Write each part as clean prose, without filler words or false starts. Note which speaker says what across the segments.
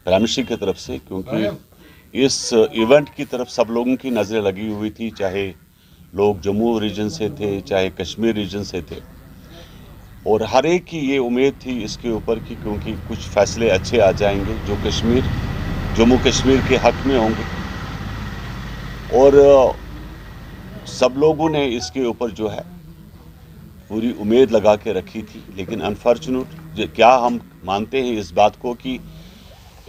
Speaker 1: Prime minister की तरफ से, क्योंकि इस इवेंट की तरफ सब लोगों की नज़रें लगी हुई थी, चाहे लोग जम्मू रीजन से थे, चाहे कश्मीर रीजन से थे, और हर एक की ये उम्मीद थी इसके ऊपर कि क्योंकि कुछ फैसले अच्छे आ जाएंगे जो जम्मू कश्मीर के हक में होंगे। और सब लोगों ने इसके ऊपर जो है पूरी उम्मीद लगा के रखी थी। लेकिन अनफॉर्चुनेट क्या हम मानते हैं इस बात को कि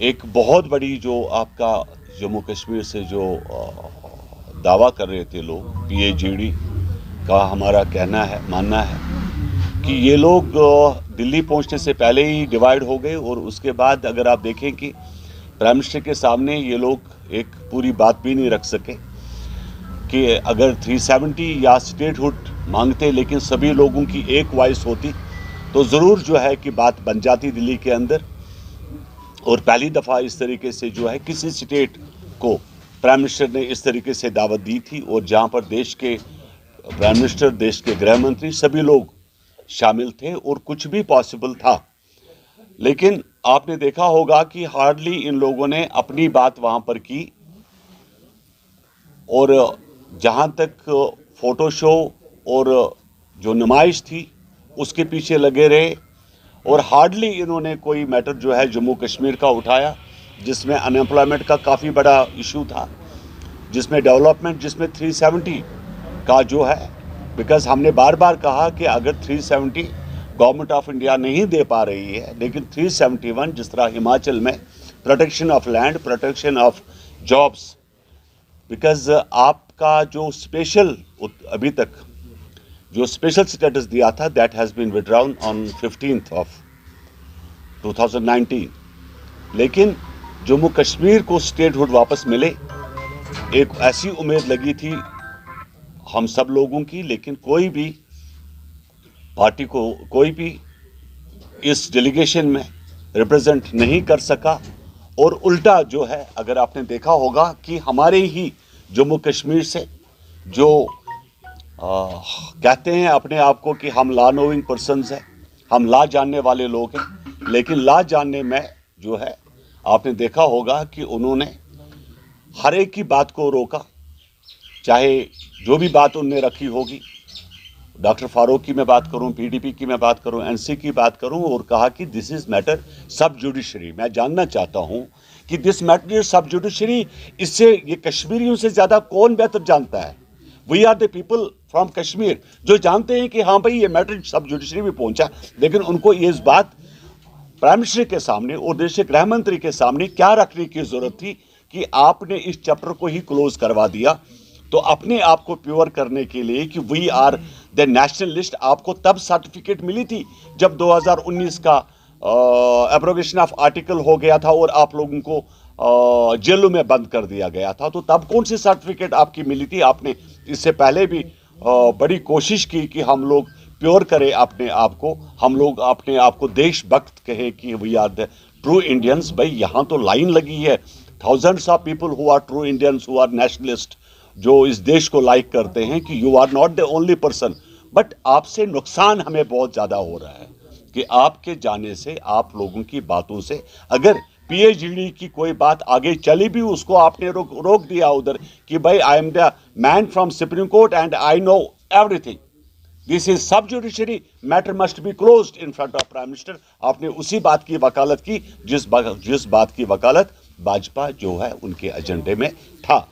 Speaker 1: एक बहुत बड़ी जो आपका जम्मू कश्मीर से जो दावा कर रहे थे लोग, PAGD का हमारा मानना है कि ये लोग दिल्ली पहुंचने से पहले ही डिवाइड हो गए। और उसके बाद अगर आप देखें कि प्राइम मिनिस्टर के सामने ये लोग एक पूरी बात भी नहीं रख सके कि अगर 370 या स्टेटहुड मांगते लेकिन सभी लोगों की एक वॉइस होती तो ज़रूर जो है कि बात बन जाती दिल्ली के अंदर। और पहली दफ़ा इस तरीके से जो है किसी स्टेट को प्राइम मिनिस्टर ने इस तरीके से दावत दी थी, और जहां पर देश के प्राइम मिनिस्टर, देश के गृह मंत्री, सभी लोग शामिल थे और कुछ भी पॉसिबल था। लेकिन आपने देखा होगा कि हार्डली इन लोगों ने अपनी बात वहां पर की, और जहां तक फोटो शो और जो नुमाइश थी उसके पीछे लगे रहे, और हार्डली इन्होंने कोई मैटर जो है जम्मू कश्मीर का उठाया, जिसमें अनएम्प्लॉयमेंट का काफ़ी बड़ा इशू था, जिसमें डेवलपमेंट, जिसमें 370 का जो है, बिकॉज हमने बार बार कहा कि अगर 370 गवर्नमेंट ऑफ इंडिया नहीं दे पा रही है, लेकिन 371 जिस तरह हिमाचल में protection of land, protection of jobs, because आपका जो स्पेशल अभी तक जो स्पेशल स्टेटस दिया था that has been withdrawn on 15th of 2019, लेकिन जम्मू कश्मीर को स्टेटहुड वापस मिले, एक ऐसी उम्मीद लगी थी हम सब लोगों की। लेकिन कोई भी पार्टी को कोई भी इस डेलीगेशन में रिप्रेजेंट नहीं कर सका, और उल्टा जो है अगर आपने देखा होगा कि हमारे ही जम्मू कश्मीर से जो कहते हैं अपने आप को कि हम लॉ नोइंग पर्सन्स हैं, हम लॉ जानने वाले लोग हैं, लेकिन लॉ जानने में जो है आपने देखा होगा कि उन्होंने हर एक की बात को रोका, चाहे जो भी बात उनने रखी होगी। डॉक्टर फारूक की मैं बात करूं, PDP की मैं बात करूं, NC की बात करूं, और कहा कि दिस इज़ मैटर सब जुडिशरी। मैं जानना चाहता हूं कि दिस मैटर सब जुडिशरी, इससे ये कश्मीरियों से ज़्यादा कौन बेहतर जानता है? We are the people from Kashmir जो जानते हैं कि हाँ भाई ये मैटर सब जुडिशरी में पहुंचा। लेकिन उनको ये इस बात प्राइम मिनिस्टर के सामने और देश के गृह मंत्री के सामने क्या रखने की ज़रूरत थी कि आपने इस चैप्टर को ही क्लोज करवा दिया। तो अपने आप को प्योर करने के लिए कि वी आर द नेशनलिस्ट, आपको तब सर्टिफिकेट मिली थी जब 2019 का एब्रोगेशन ऑफ आर्टिकल हो गया था और आप लोगों को जेलों में बंद कर दिया गया था। तो तब कौन सी सर्टिफिकेट आपकी मिली थी? आपने इससे पहले भी बड़ी कोशिश की कि हम लोग प्योर करें अपने आप को, हम लोग अपने आप को देशभक्त कहें कि we are the true Indians. भाई यहाँ तो लाइन लगी है, thousands of people who are true Indians, who are nationalist, जो इस देश को लाइक करते हैं कि you are not the only person. But आपसे नुकसान हमें बहुत ज़्यादा हो रहा है कि आपके जाने से, आप लोगों की बातों से, अगर PAGD की कोई बात आगे चली भी उसको आपने रोक दिया उधर कि भाई I am the man from supreme court and I know everything, this is सब judiciary, matter must be closed in front of prime minister. आपने उसी बात की वकालत की जिस बात की वकालत भाजपा जो है उनके एजेंडे में था।